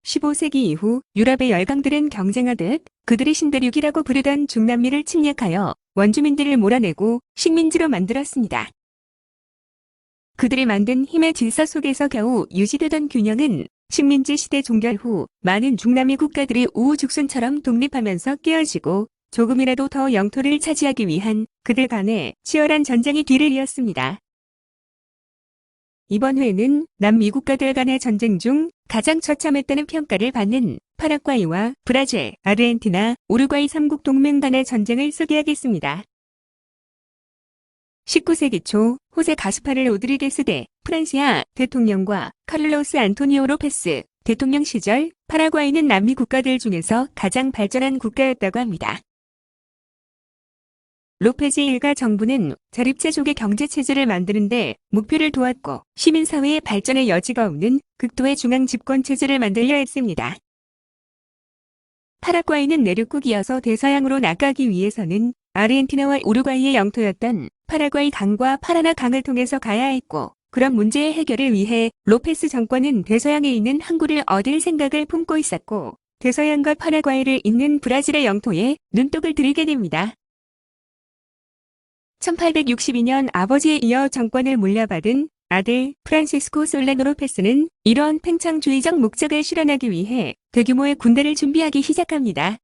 15세기 이후 유럽의 열강들은 경쟁하듯 그들의 신대륙이라고 부르던 중남미를 침략하여 원주민들을 몰아내고 식민지로 만들었습니다. 그들이 만든 힘의 질서 속에서 겨우 유지되던 균형은 식민지 시대 종결 후 많은 중남미 국가들이 우후죽순처럼 독립하면서 깨어지고 조금이라도 더 영토를 차지하기 위한 그들 간의 치열한 전쟁이 뒤를 이었습니다. 이번 회는 남미 국가들 간의 전쟁 중 가장 처참했다는 평가를 받는 파라과이와 브라질, 아르헨티나, 우루과이 3국 동맹 간의 전쟁을 소개하겠습니다. 19세기 초 호세 가스파르 로드리게스 대 프란시아 대통령과 카를로스 안토니오 로페스 대통령 시절 파라과이는 남미 국가들 중에서 가장 발전한 국가였다고 합니다. 로페즈 일가 정부는 자립제족의 경제체제를 만드는데 목표를 두었고 시민사회의 발전의 여지가 없는 극도의 중앙 집권체제를 만들려 했습니다. 파라과이는 내륙국이어서 대서양으로 나가기 위해서는 아르헨티나와 우루과이의 영토였던 파라과이 강과 파라나 강을 통해서 가야 했고 그런 문제의 해결을 위해 로페스 정권은 대서양에 있는 항구를 얻을 생각을 품고 있었고 대서양과 파라과이를 잇는 브라질의 영토에 눈독을 들이게 됩니다. 1862년 아버지에 이어 정권을 물려받은 아들 프란시스코 솔라노 로페스는 이러한 팽창주의적 목적을 실현하기 위해 대규모의 군대를 준비하기 시작합니다.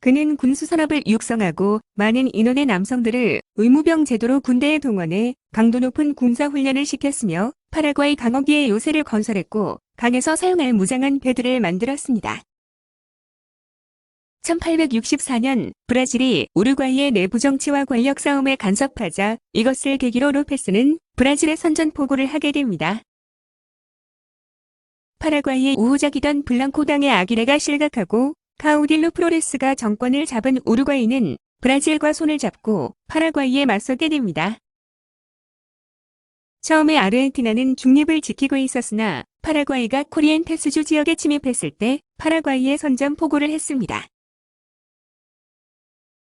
그는 군수산업을 육성하고 많은 인원의 남성들을 의무병 제도로 군대에 동원해 강도 높은 군사훈련을 시켰으며 파라과이 강어기의 요새를 건설했고 강에서 사용할 무장한 배들을 만들었습니다. 1864년 브라질이 우루과이의 내부 정치와 권력 싸움에 간섭하자 이것을 계기로 로페스는 브라질에 선전포고를 하게 됩니다. 파라과이의 우호적이던 블랑코당의 아기레가 실각하고 카우딜로 프로레스가 정권을 잡은 우루과이는 브라질과 손을 잡고 파라과이에 맞서게 됩니다. 처음에 아르헨티나는 중립을 지키고 있었으나 파라과이가 코리엔테스주 지역에 침입했을 때 파라과이에 선전포고를 했습니다.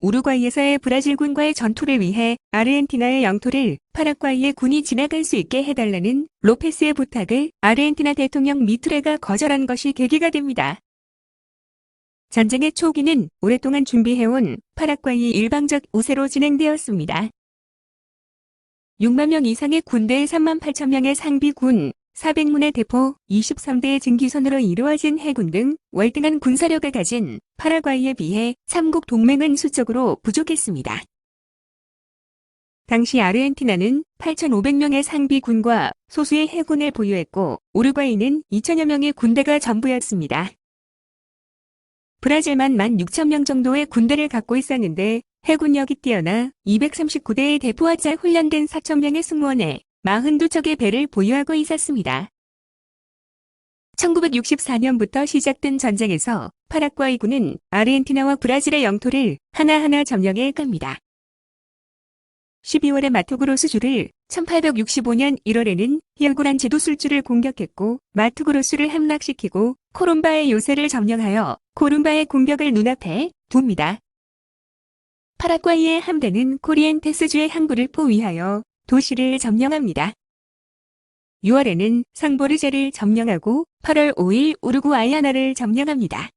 우루과이에서의 브라질군과의 전투를 위해 아르헨티나의 영토를 파라과이의 군이 지나갈 수 있게 해달라는 로페스의 부탁을 아르헨티나 대통령 미투레가 거절한 것이 계기가 됩니다. 전쟁의 초기는 오랫동안 준비해온 파라과이 일방적 우세로 진행되었습니다. 6만 명 이상의 군대 3만 8천 명의 상비군, 400문의 대포, 23대의 증기선으로 이루어진 해군 등 월등한 군사력을 가진 파라과이에 비해 3국 동맹은 수적으로 부족했습니다. 당시 아르헨티나는 8,500명의 상비군과 소수의 해군을 보유했고 우루과이는 2천여 명의 군대가 전부였습니다. 브라질만 16,000명 정도의 군대를 갖고 있었는데 해군력이 뛰어나 239대의 대포와 잘 훈련된 4,000명의 승무원에 42척의 배를 보유하고 있었습니다. 1964년부터 시작된 전쟁에서 파라과이군은 아르헨티나와 브라질의 영토를 하나하나 점령해 갑니다. 12월에 마토그로스주를 1865년 1월에는 히얼고란 제도술주를 공격했고 마토그로스를 함락시키고 코룸바의 요새를 점령하여 코룸바의 공격을 눈앞에 둡니다. 파라과이의 함대는 코리엔테스주의 항구를 포위하여 도시를 점령합니다. 6월에는 상보르제를 점령하고 8월 5일 우루구아이 하나를 점령합니다.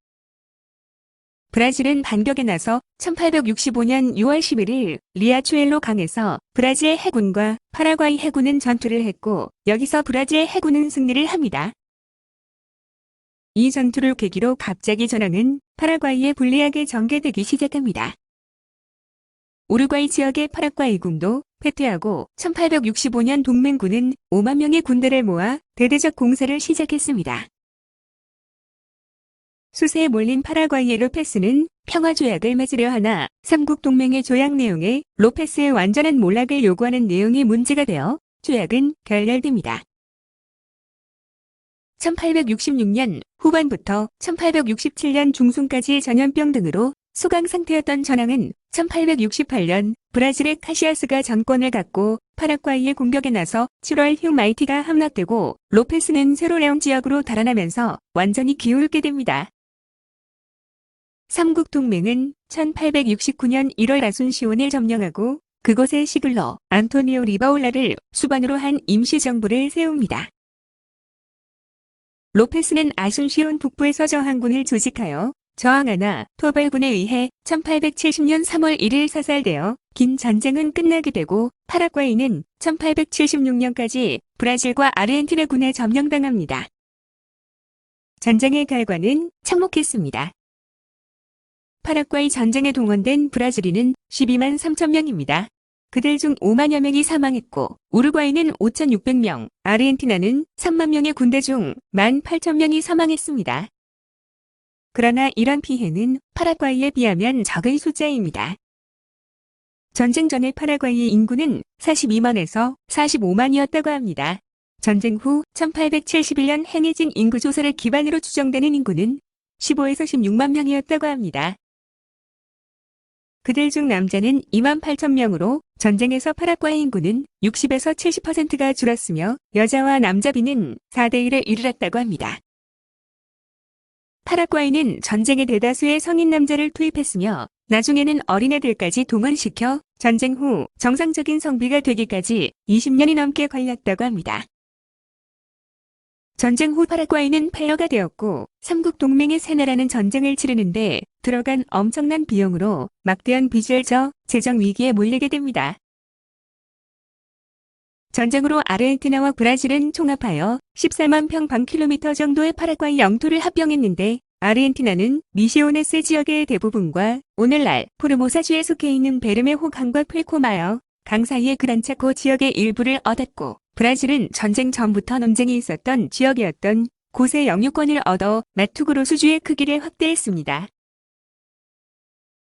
브라질은 반격에 나서 1865년 6월 11일 리아추엘로 강에서 브라질 해군과 파라과이 해군은 전투를 했고 여기서 브라질 해군은 승리를 합니다. 이 전투를 계기로 갑자기 전황은 파라과이에 불리하게 전개되기 시작합니다. 우루과이 지역의 파라과이군도 패퇴하고 1865년 동맹군은 5만 명의 군대를 모아 대대적 공세를 시작했습니다. 수세에 몰린 파라과이의 로페스는 평화조약을 맺으려 하나 3국 동맹의 조약 내용에 로페스의 완전한 몰락을 요구하는 내용이 문제가 되어 조약은 결렬됩니다. 1866년 후반부터 1867년 중순까지 전염병 등으로 소강 상태였던 전황은 1868년 브라질의 카시아스가 정권을 갖고 파라과이의 공격에 나서 7월 휴마이티가 함락되고 로페스는 세로레옹 지역으로 달아나면서 완전히 기울게 됩니다. 삼국 동맹은 1869년 1월 아순시온을 점령하고 그곳에 시글러 안토니오 리바올라를 수반으로 한 임시정부를 세웁니다. 로페스는 아순시온 북부에서 저항군을 조직하여 저항하나 토벌군에 의해 1870년 3월 1일 사살되어 긴 전쟁은 끝나게 되고 파라과이는 1876년까지 브라질과 아르헨티나군에 점령당합니다. 전쟁의 결과는 참혹했습니다. 파라과이 전쟁에 동원된 브라질인은 12만 3천 명입니다. 그들 중 5만여 명이 사망했고 우루과이는 5,600명, 아르헨티나는 3만 명의 군대 중 18,000명이 사망했습니다. 그러나 이런 피해는 파라과이에 비하면 적은 숫자입니다. 전쟁 전에 파라과이의 인구는 42만에서 45만이었다고 합니다. 전쟁 후 1871년 행해진 인구조사를 기반으로 추정되는 인구는 15에서 16만 명이었다고 합니다. 그들 중 남자는 2만 8천 명으로 전쟁에서 파라과이 인구는 60에서 70%가 줄었으며 여자와 남자 비는 4대 1에 이르렀다고 합니다. 파라과이는 전쟁에 대다수의 성인 남자를 투입했으며 나중에는 어린애들까지 동원시켜 전쟁 후 정상적인 성비가 되기까지 20년이 넘게 걸렸다고 합니다. 전쟁 후 파라과이는 폐허가 되었고 삼국 동맹의 세 나라는 전쟁을 치르는데 들어간 엄청난 비용으로 막대한 빚을 져 재정 위기에 몰리게 됩니다. 전쟁으로 아르헨티나와 브라질은 총합하여 14만 평방킬로미터 정도의 파라과이 영토를 합병했는데 아르헨티나는 미시오네스 지역의 대부분과 오늘날 포르모사주에 속해 있는 베르메호 강과 플코마요 강 사이의 그란차코 지역의 일부를 얻었고 브라질은 전쟁 전부터 논쟁이 있었던 지역이었던 곳의 영유권을 얻어 마투그로스주의 크기를 확대했습니다.